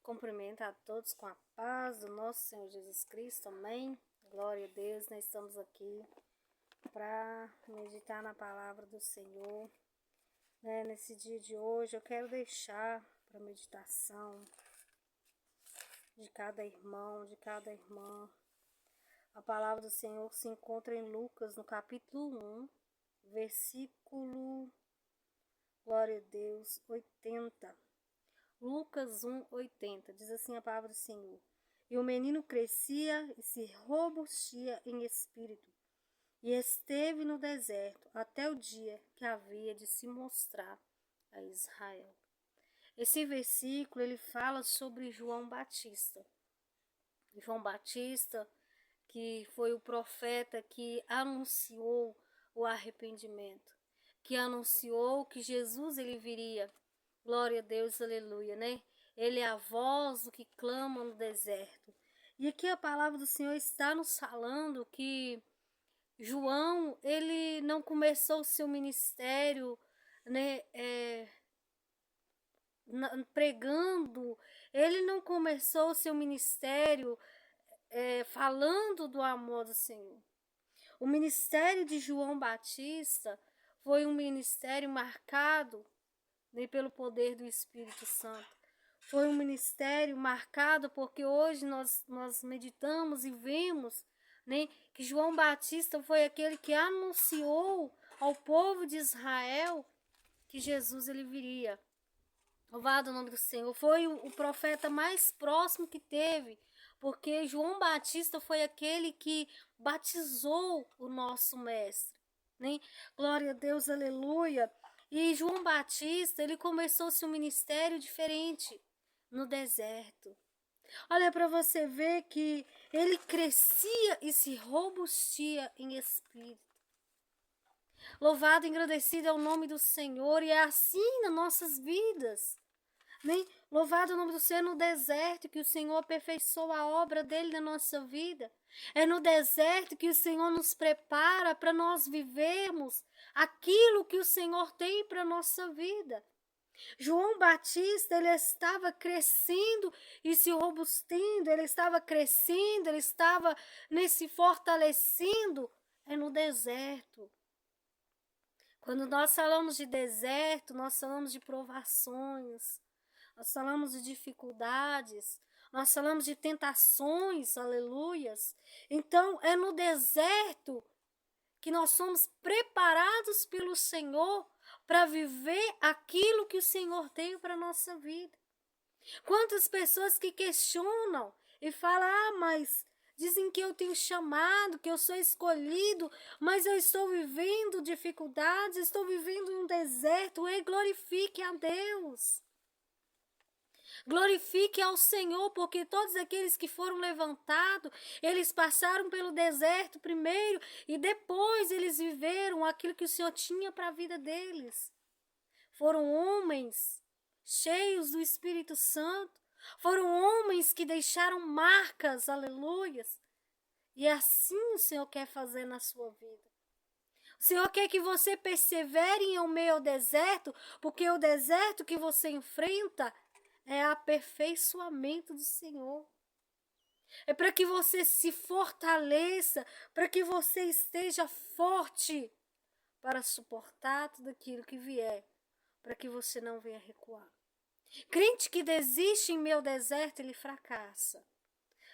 Cumprimento a todos com a paz do nosso Senhor Jesus Cristo, amém. Glória a Deus, nós estamos aqui para meditar na palavra do Senhor. Nesse dia de hoje eu quero deixar para meditação de cada irmão, de cada irmã. A palavra do Senhor se encontra em Lucas, no capítulo 1, versículo, glória a Deus, 80. Lucas 1, 80, diz assim a palavra do Senhor: E o menino crescia e se robustia em espírito, e esteve no deserto até o dia que havia de se mostrar a Israel. Esse versículo ele fala sobre João Batista. João Batista, que foi o profeta que anunciou o arrependimento, que anunciou que Jesus ele viria. Glória a Deus, aleluia, né? Ele é a voz do que clama no deserto. E aqui a palavra do Senhor está nos falando que João, ele não começou o seu ministério, né, pregando, ele não começou o seu ministério falando do amor do Senhor. O ministério de João Batista foi um ministério marcado pelo poder do Espírito Santo. Foi um ministério marcado porque hoje nós meditamos e vemos, né, que João Batista foi aquele que anunciou ao povo de Israel que Jesus ele viria. Louvado o nome do Senhor. Foi o profeta mais próximo que teve, porque João Batista foi aquele que batizou o nosso mestre, né? Glória a Deus, aleluia. E João Batista, ele começou seu ministério diferente no deserto. Olha para você ver que ele crescia e se robustia em espírito. Louvado e engrandecido é o nome do Senhor, e é assim nas nossas vidas. Né? Louvado o nome do Senhor no deserto, que o Senhor aperfeiçoa a obra dele na nossa vida. É no deserto que o Senhor nos prepara para nós vivermos aquilo que o Senhor tem para a nossa vida. João Batista, ele estava crescendo e se robustando, ele estava crescendo, ele estava se fortalecendo, no deserto. Quando nós falamos de deserto, nós falamos de provações, nós falamos de dificuldades, nós falamos de tentações, aleluias. Então, é no deserto que nós somos preparados pelo Senhor para viver aquilo que o Senhor tem para a nossa vida. Quantas pessoas que questionam e falam, mas dizem que eu tenho chamado, que eu sou escolhido, mas eu estou vivendo dificuldades, estou vivendo em um deserto. E glorifique a Deus. Glorifique ao Senhor, porque todos aqueles que foram levantados, eles passaram pelo deserto primeiro e depois eles viveram aquilo que o Senhor tinha para a vida deles. Foram homens cheios do Espírito Santo, foram homens que deixaram marcas, aleluias. E assim o Senhor quer fazer na sua vida. O Senhor quer que você persevere em meio ao deserto, porque o deserto que você enfrenta é aperfeiçoamento do Senhor. É para que você se fortaleça, para que você esteja forte para suportar tudo aquilo que vier, para que você não venha recuar. Crente que desiste em meio ao deserto, ele fracassa.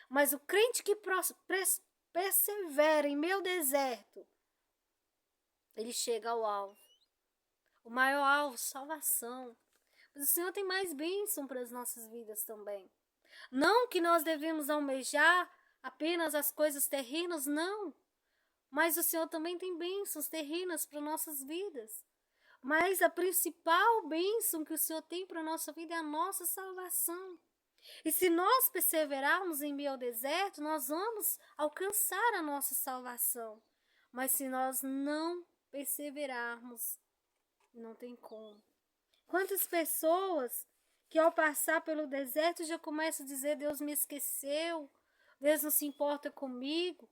Mas o crente que persevera em meio ao deserto, ele chega ao alvo. O maior alvo, salvação. Mas o Senhor tem mais bênção para as nossas vidas também. Não que nós devemos almejar apenas as coisas terrenas, não. Mas o Senhor também tem bênçãos terrenas para nossas vidas. Mas a principal bênção que o Senhor tem para a nossa vida é a nossa salvação. E se nós perseverarmos em meio ao deserto, nós vamos alcançar a nossa salvação. Mas se nós não perseverarmos, não tem como. Quantas pessoas que ao passar pelo deserto já começam a dizer: Deus me esqueceu, Deus não se importa comigo.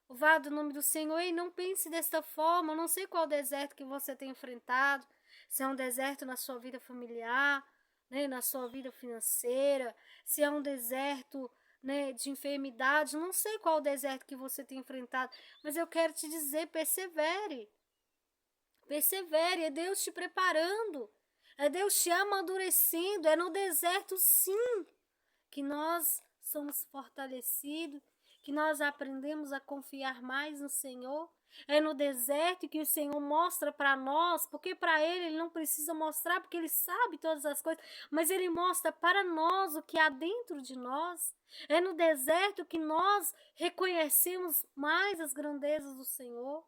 Louvado o nome do Senhor. E não pense desta forma. Eu não sei qual deserto que você tem enfrentado. Se é um deserto na sua vida familiar, né, na sua vida financeira, se é um deserto, né, de enfermidade, não sei qual deserto que você tem enfrentado, mas eu quero te dizer, persevere. Persevere, é Deus te preparando, é Deus te amadurecendo, é no deserto sim que nós somos fortalecidos, que nós aprendemos a confiar mais no Senhor. É no deserto que o Senhor mostra para nós, porque para ele não precisa mostrar, porque ele sabe todas as coisas, mas ele mostra para nós o que há dentro de nós. É no deserto que nós reconhecemos mais as grandezas do Senhor.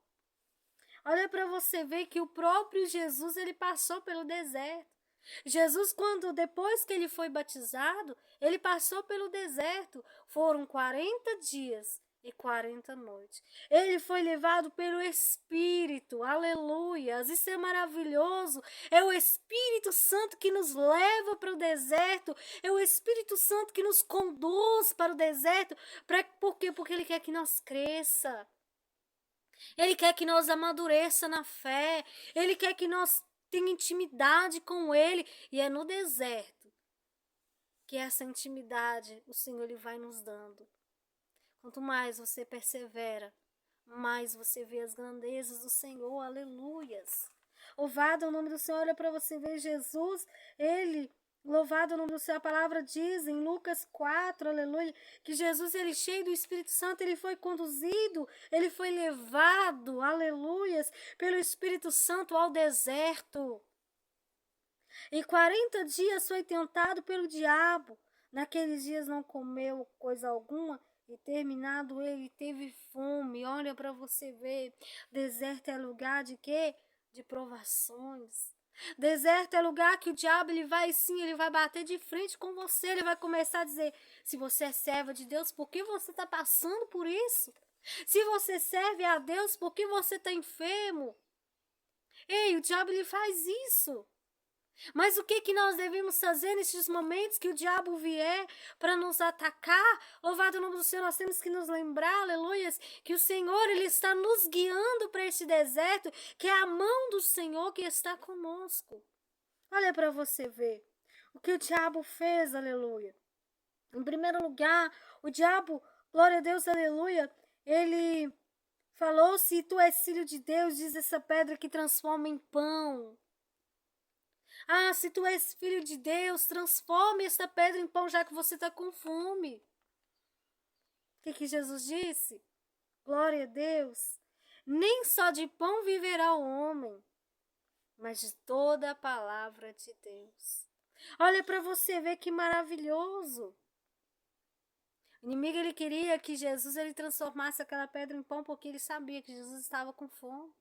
Olha para você ver que o próprio Jesus, ele passou pelo deserto. Jesus, depois que ele foi batizado, ele passou pelo deserto. Foram 40 dias e 40 noites. Ele foi levado pelo Espírito, aleluias, isso é maravilhoso. É o Espírito Santo que nos leva para o deserto, é o Espírito Santo que nos conduz para o deserto. Por quê? Porque ele quer que nós cresça. Ele quer que nós amadureça na fé. Ele quer que nós tenha intimidade com ele. E é no deserto que essa intimidade o Senhor ele vai nos dando. Quanto mais você persevera, mais você vê as grandezas do Senhor. Aleluias. Louvado é o nome do Senhor. Olha para você ver Jesus, ele... Louvado o nome do Senhor, a palavra diz em Lucas 4, aleluia, que Jesus, ele cheio do Espírito Santo, ele foi conduzido, ele foi levado, aleluias, pelo Espírito Santo ao deserto. E 40 dias foi tentado pelo diabo. Naqueles dias não comeu coisa alguma, e terminado ele teve fome. Olha para você ver, deserto é lugar de quê? De provações. Deserto é lugar que o diabo ele vai bater de frente com você, ele vai começar a dizer, se você é serva de Deus, por que você está passando por isso? Se você serve a Deus, por que você está enfermo? Ei, o diabo ele faz isso. Mas o que nós devemos fazer nesses momentos que o diabo vier para nos atacar? Louvado o nome do Senhor, nós temos que nos lembrar, aleluias, que o Senhor ele está nos guiando para este deserto, que é a mão do Senhor que está conosco. Olha para você ver o que o diabo fez, aleluia. Em primeiro lugar, o diabo, glória a Deus, aleluia, ele falou, se tu és filho de Deus, diz essa pedra que transforma em pão. Ah, se tu és filho de Deus, transforme esta pedra em pão, já que você está com fome. O que Jesus disse? Glória a Deus. Nem só de pão viverá o homem, mas de toda a palavra de Deus. Olha para você ver que maravilhoso. O inimigo ele queria que Jesus ele transformasse aquela pedra em pão, porque ele sabia que Jesus estava com fome.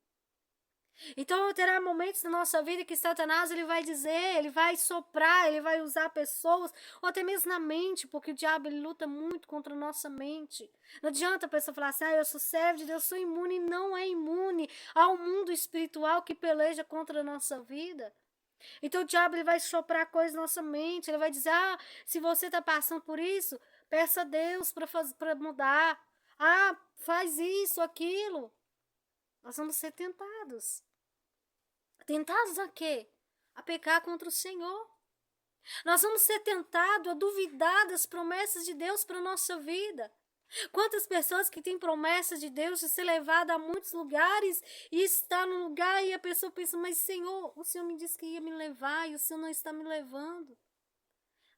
Então terá momentos na nossa vida que Satanás ele vai dizer, ele vai soprar, ele vai usar pessoas, ou até mesmo na mente, porque o diabo ele luta muito contra a nossa mente. Não adianta a pessoa falar assim, eu sou servo de Deus, sou imune. Não é imune ao mundo espiritual que peleja contra a nossa vida. Então o diabo ele vai soprar coisas na nossa mente, ele vai dizer, se você está passando por isso, peça a Deus para mudar. Faz isso, aquilo. Nós vamos ser tentados. Tentados a quê? A pecar contra o Senhor. Nós vamos ser tentados a duvidar das promessas de Deus para a nossa vida. Quantas pessoas que têm promessas de Deus de ser levada a muitos lugares e está no lugar e a pessoa pensa, mas Senhor, o Senhor me disse que ia me levar e o Senhor não está me levando.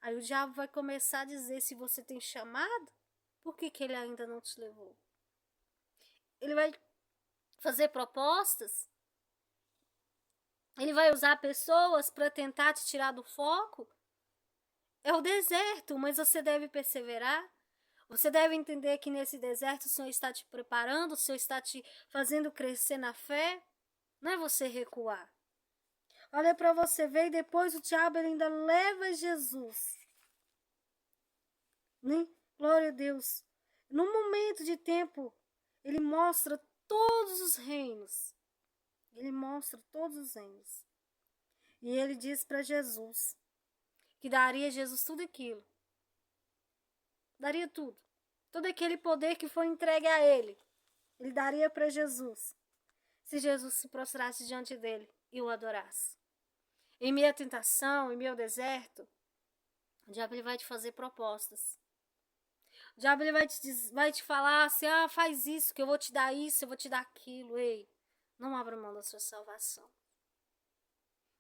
Aí o diabo vai começar a dizer, se você tem chamado, por que ele ainda não te levou? Ele vai fazer propostas. Ele vai usar pessoas para tentar te tirar do foco. É o deserto, mas você deve perseverar. Você deve entender que nesse deserto o Senhor está te preparando, o Senhor está te fazendo crescer na fé. Não é você recuar. Olha para você ver e depois o diabo ele ainda leva Jesus. Né? Glória a Deus. Num momento de tempo, ele mostra todos os reinos. Ele mostra todos os reinos. E ele diz para Jesus que daria a Jesus tudo aquilo. Daria tudo. Todo aquele poder que foi entregue a ele. Ele daria para Jesus. Se Jesus se prostrasse diante dele e o adorasse. em meio à tentação, em meio ao deserto, o diabo ele vai te fazer propostas. O diabo ele vai te falar assim, faz isso, que eu vou te dar isso, eu vou te dar aquilo. Ei, não abra mão da sua salvação.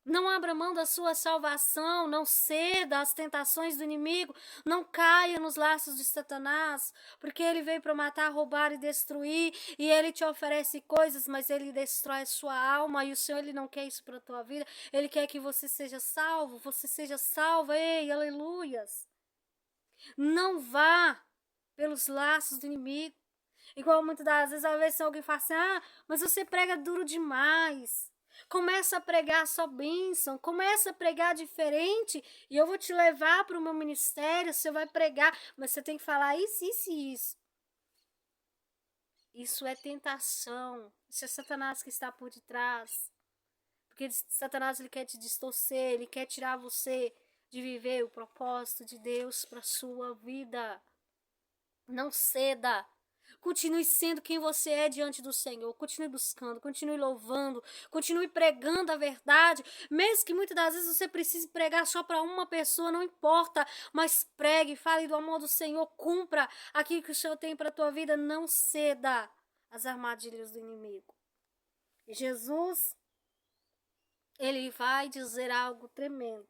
Não abra mão da sua salvação, não ceda às tentações do inimigo, não caia nos laços de Satanás, porque ele veio para matar, roubar e destruir, e ele te oferece coisas, mas ele destrói a sua alma, e o Senhor ele não quer isso para a tua vida, ele quer que você seja salva, ei, aleluias. Não vá pelos laços do inimigo, igual muitas das vezes, às vezes alguém fala assim, mas você prega duro demais. Começa a pregar só bênção, começa a pregar diferente e eu vou te levar para o meu ministério, você vai pregar, mas você tem que falar isso, isso e isso. Isso é tentação, isso é Satanás que está por detrás. Porque Satanás ele quer te distorcer, ele quer tirar você de viver o propósito de Deus para a sua vida. Não ceda. Continue sendo quem você é diante do Senhor. Continue buscando, continue louvando, continue pregando a verdade. Mesmo que muitas das vezes você precise pregar só para uma pessoa, não importa. Mas pregue, fale do amor do Senhor, cumpra aquilo que o Senhor tem para a tua vida. Não ceda às armadilhas do inimigo. E Jesus, ele vai dizer algo tremendo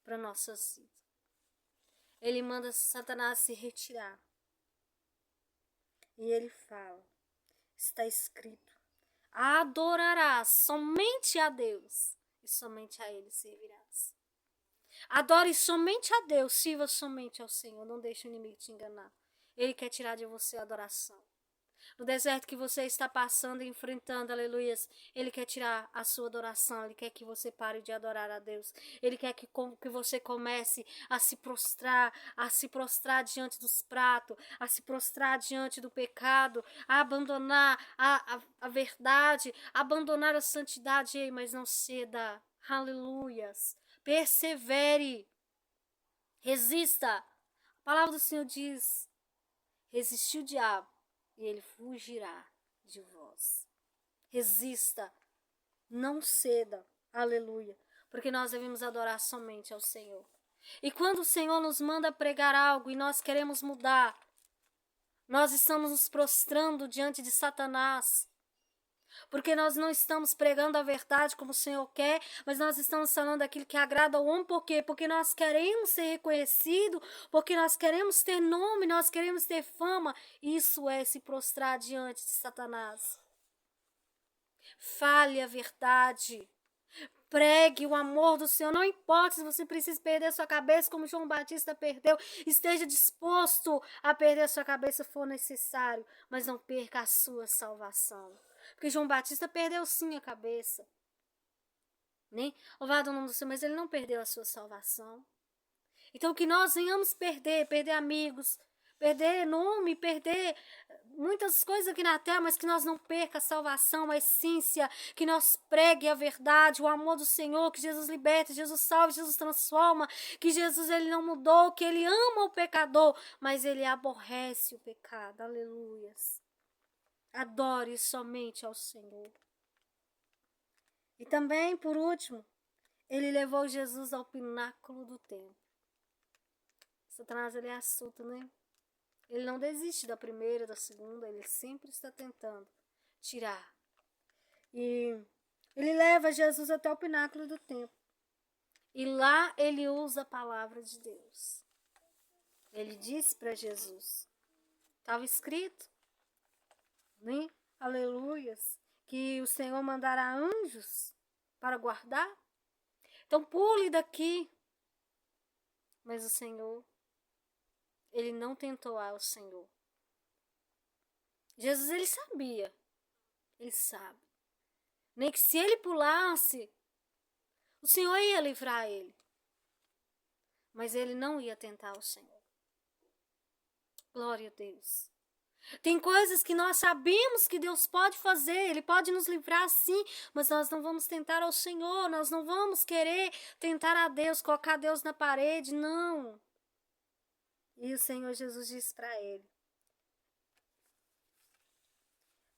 para nossas vidas. Ele manda Satanás se retirar. E ele fala, está escrito, adorarás somente a Deus e somente a Ele servirás. Adore somente a Deus, sirva somente ao Senhor, não deixe o inimigo te enganar. Ele quer tirar de você a adoração. No deserto que você está passando e enfrentando, aleluias, ele quer tirar a sua adoração, ele quer que você pare de adorar a Deus. Ele quer que você comece a se prostrar diante dos pratos, a se prostrar diante do pecado, a abandonar a verdade, a abandonar a santidade. Ei, mas não ceda, aleluias, persevere, resista. A palavra do Senhor diz, resistir o diabo e ele fugirá de vós. Resista, não ceda, aleluia, porque nós devemos adorar somente ao Senhor. E quando o Senhor nos manda pregar algo e nós queremos mudar, nós estamos nos prostrando diante de Satanás, porque nós não estamos pregando a verdade como o Senhor quer, mas nós estamos falando aquilo que agrada ao homem. Por quê? Porque nós queremos ser reconhecidos, porque nós queremos ter nome, nós queremos ter fama. Isso é se prostrar diante de Satanás. Fale a verdade. Pregue o amor do Senhor. Não importa se você precisa perder sua cabeça, como João Batista perdeu. Esteja disposto a perder sua cabeça se for necessário, mas não perca a sua salvação. Porque João Batista perdeu sim a cabeça. Né? Louvado o nome do Senhor, mas ele não perdeu a sua salvação. Então que nós venhamos perder amigos, perder nome, perder muitas coisas aqui na terra, mas que nós não perca a salvação, a essência, que nós pregue a verdade, o amor do Senhor, que Jesus liberta, Jesus salva, Jesus transforma, que Jesus ele não mudou, que ele ama o pecador, mas ele aborrece o pecado. Aleluias. Adore somente ao Senhor. E também, por último, ele levou Jesus ao pináculo do templo. Satanás, ele é astuto, né? Ele não desiste da primeira, da segunda, ele sempre está tentando tirar. E ele leva Jesus até o pináculo do templo. E lá ele usa a palavra de Deus. Ele disse para Jesus, estava escrito, né? Aleluias, que o Senhor mandará anjos para guardar. Então pule daqui. Mas o Senhor, ele não tentou ao Senhor. Jesus, ele sabia. Ele sabe. Nem que se ele pulasse, o Senhor ia livrar ele. Mas ele não ia tentar o Senhor. Glória a Deus. Tem coisas que nós sabemos que Deus pode fazer, Ele pode nos livrar sim, mas nós não vamos tentar ao Senhor, nós não vamos querer tentar a Deus, colocar Deus na parede, não. E o Senhor Jesus disse para ele,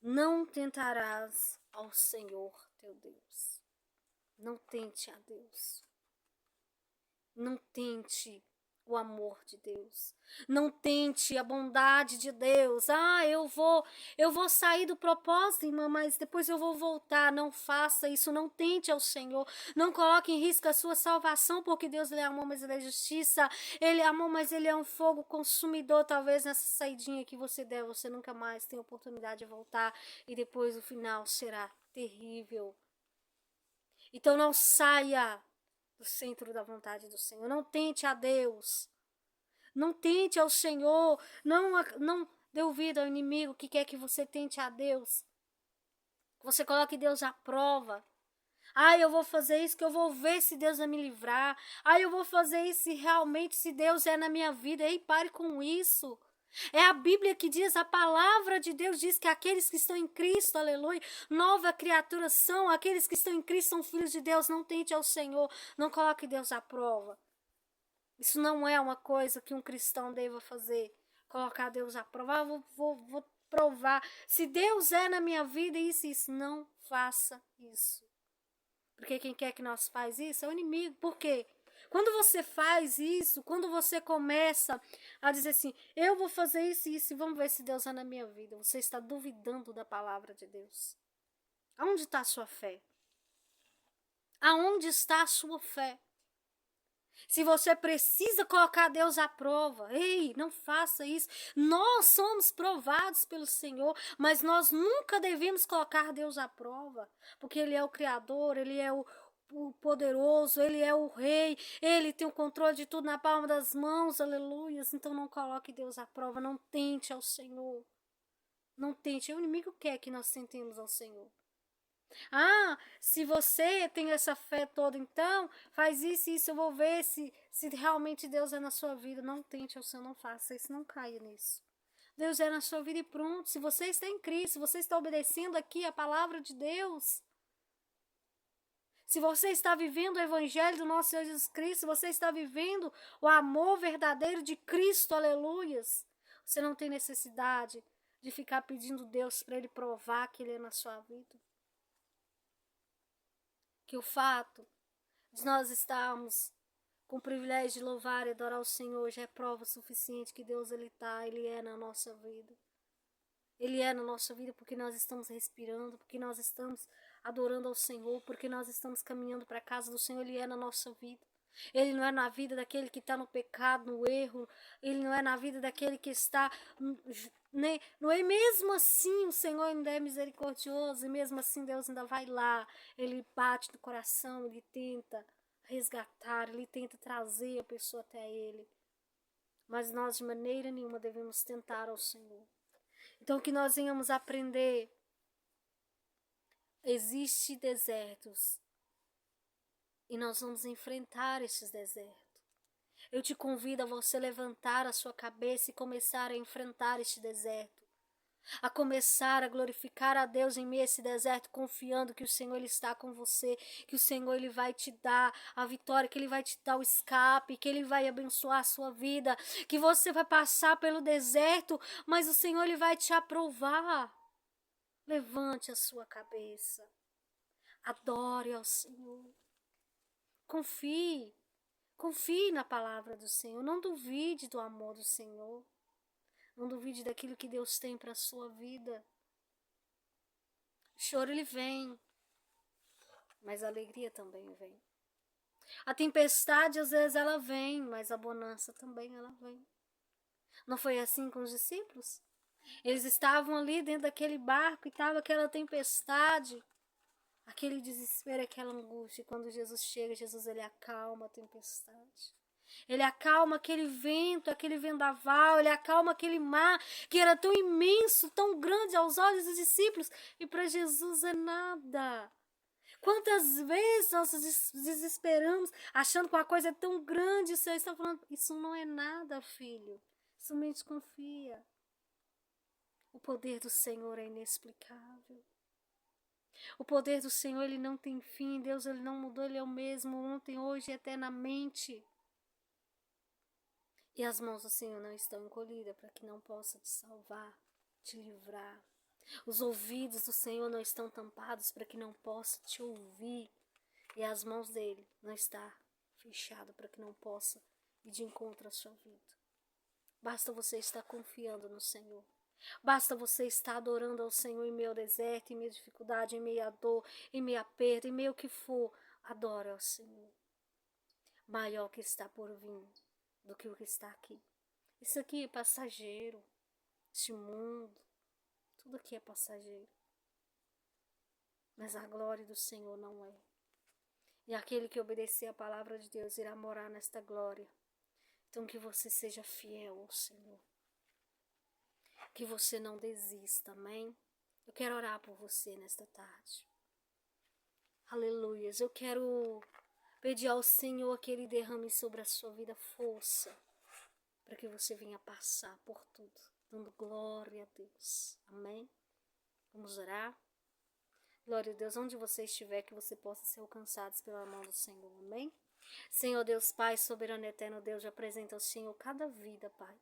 não tentarás ao Senhor teu Deus. Não tente a Deus. Não tente o amor de Deus. Não tente a bondade de Deus. Eu vou sair do propósito, irmã, mas depois eu vou voltar. Não faça isso. Não tente ao Senhor. Não coloque em risco a sua salvação, porque Deus ele é amor, mas ele é justiça. Ele é amor, mas ele é um fogo consumidor. Talvez nessa saidinha que você der, você nunca mais tenha oportunidade de voltar. E depois o final será terrível. Então não saia do centro da vontade do Senhor. Não tente a Deus. Não tente ao Senhor. Não dê ouvido ao inimigo que quer que você tente a Deus. Você coloque Deus à prova. Eu vou fazer isso que eu vou ver se Deus vai me livrar. Eu vou fazer isso se realmente se Deus é na minha vida. Ei, pare com isso. É a Bíblia que diz, a palavra de Deus diz que aqueles que estão em Cristo, aleluia, nova criatura são, aqueles que estão em Cristo são filhos de Deus. Não tente ao Senhor, não coloque Deus à prova. Isso não é uma coisa que um cristão deva fazer, colocar Deus à prova. Vou provar, se Deus é na minha vida, isso, não faça isso. Porque quem quer que nós faz isso é o inimigo. Por quê? Quando você faz isso, quando você começa a dizer assim, eu vou fazer isso e isso, e vamos ver se Deus é na minha vida, você está duvidando da palavra de Deus. Aonde está a sua fé? Aonde está a sua fé? Se você precisa colocar Deus à prova, ei, não faça isso. Nós somos provados pelo Senhor, mas nós nunca devemos colocar Deus à prova, porque Ele é o Criador, Ele é o poderoso, Ele é o Rei, Ele tem o controle de tudo na palma das mãos, aleluia. Então não coloque Deus à prova, não tente ao Senhor. Não tente, o inimigo quer que nós tentemos ao Senhor. Se você tem essa fé toda, então faz isso e isso, eu vou ver se realmente Deus é na sua vida. Não tente ao Senhor, não faça isso, não caia nisso. Deus é na sua vida e pronto. Se você está em Cristo, se você está obedecendo aqui a palavra de Deus, se você está vivendo o evangelho do nosso Senhor Jesus Cristo, se você está vivendo o amor verdadeiro de Cristo, aleluias, você não tem necessidade de ficar pedindo Deus para Ele provar que Ele é na sua vida. Que o fato de nós estarmos com o privilégio de louvar e adorar o Senhor já é prova suficiente que Deus Ele é na nossa vida. Ele é na nossa vida porque nós estamos respirando, porque nós estamos adorando ao Senhor, porque nós estamos caminhando para a casa do Senhor. Ele é na nossa vida. Ele não é na vida daquele que está no pecado, no erro. Ele não é na vida daquele que está... Não é mesmo assim, o Senhor ainda é misericordioso, e mesmo assim Deus ainda vai lá. Ele bate no coração, Ele tenta resgatar, Ele tenta trazer a pessoa até Ele. Mas nós de maneira nenhuma devemos tentar ao Senhor. Então que nós venhamos aprender. Existem desertos e nós vamos enfrentar esses desertos. Eu te convido a você levantar a sua cabeça e começar a enfrentar este deserto. A começar a glorificar a Deus em meio a esse deserto, confiando que o Senhor Ele está com você, que o Senhor Ele vai te dar a vitória, que Ele vai te dar o escape, que Ele vai abençoar a sua vida, que você vai passar pelo deserto, mas o Senhor Ele vai te aprovar. Levante a sua cabeça, adore ao Senhor, confie na palavra do Senhor, não duvide do amor do Senhor. Não duvide daquilo que Deus tem para a sua vida. O choro ele vem, mas a alegria também vem. A tempestade às vezes ela vem, mas a bonança também ela vem. Não foi assim com os discípulos? Eles estavam ali dentro daquele barco e estava aquela tempestade, aquele desespero, aquela angústia. E quando Jesus chega, Jesus ele acalma a tempestade. Ele acalma aquele vento, aquele vendaval, ele acalma aquele mar que era tão imenso, tão grande aos olhos dos discípulos, e para Jesus é nada. Quantas vezes nós nos desesperamos achando que uma coisa é tão grande, o Senhor está falando, isso não é nada, filho, somente confia. O poder do Senhor é inexplicável. O poder do Senhor ele não tem fim, Deus ele não mudou, ele é o mesmo ontem, hoje e eternamente. E as mãos do Senhor não estão encolhidas para que não possa te salvar, te livrar. Os ouvidos do Senhor não estão tampados para que não possa te ouvir. E as mãos dele não estão fechadas para que não possa ir de encontro à sua vida. Basta você estar confiando no Senhor. Basta você estar adorando ao Senhor em meio ao deserto, em meio à dificuldade, em meio à dor, em meio à perda, em meio ao que for. Adora ao Senhor. Maior que está por vir do que o que está aqui. Isso aqui é passageiro. Este mundo, tudo aqui é passageiro. Mas a glória do Senhor não é. E aquele que obedecer a palavra de Deus irá morar nesta glória. Então que você seja fiel ao Senhor. Que você não desista, amém? Eu quero orar por você nesta tarde. Aleluias. Eu quero pedir ao Senhor que Ele derrame sobre a sua vida força, para que você venha passar por tudo, dando glória a Deus. Amém? Vamos orar? Glória a Deus, onde você estiver, que você possa ser alcançado pela mão do Senhor. Amém? Senhor Deus Pai, soberano e eterno Deus, eu apresento ao Senhor cada vida, Pai.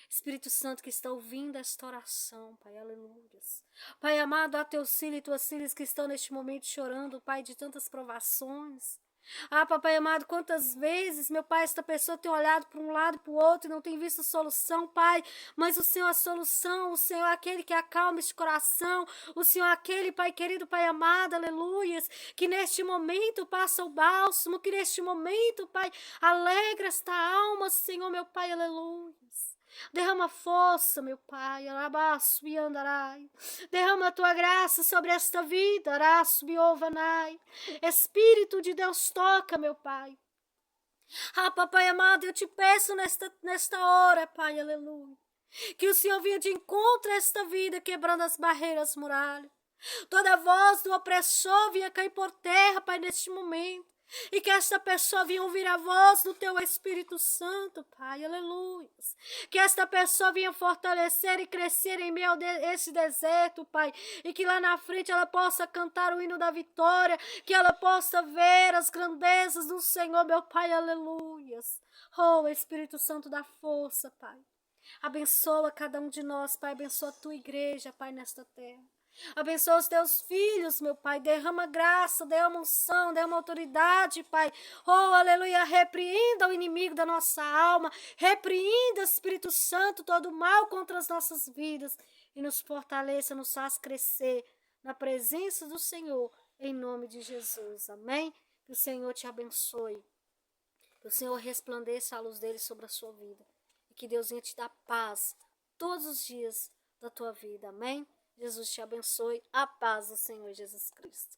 Espírito Santo que está ouvindo esta oração, Pai, aleluias. Pai amado, há teus filhos e tuas filhas que estão neste momento chorando, Pai, de tantas provações. Ah, papai amado, quantas vezes, meu Pai, esta pessoa tem olhado para um lado e para o outro e não tem visto solução, Pai, mas o Senhor é a solução, o Senhor é aquele que acalma este coração, o Senhor é aquele, Pai querido, Pai amado, aleluias, que neste momento passa o bálsamo, que neste momento, Pai, alegra esta alma, Senhor, meu Pai, aleluias. Derrama força, meu Pai, alabaço e andarai. Derrama a tua graça sobre esta vida, araço e ovanai. Espírito de Deus, toca, meu Pai. Ah, papai amado, eu te peço nesta hora, Pai, aleluia. Que o Senhor venha de encontro a esta vida, quebrando as barreiras muralhas. Toda voz do opressor venha cair por terra, Pai, neste momento. E que esta pessoa venha ouvir a voz do teu Espírito Santo, Pai, aleluia. Que esta pessoa venha fortalecer e crescer em meio a esse deserto, Pai. E que lá na frente ela possa cantar o hino da vitória. Que ela possa ver as grandezas do Senhor, meu Pai, aleluia. Oh, Espírito Santo, dá força, Pai. Abençoa cada um de nós, Pai. Abençoa a tua igreja, Pai, nesta terra. Abençoa os teus filhos, meu Pai, derrama graça, derrama unção, derrama autoridade, Pai. Oh, aleluia, repreenda o inimigo da nossa alma, repreenda, Espírito Santo, todo o mal contra as nossas vidas e nos fortaleça, nos faz crescer na presença do Senhor, em nome de Jesus, amém? Que o Senhor te abençoe, que o Senhor resplandeça a luz dele sobre a sua vida e que Deus venha te dar paz todos os dias da tua vida, amém? Jesus te abençoe. A paz do Senhor Jesus Cristo.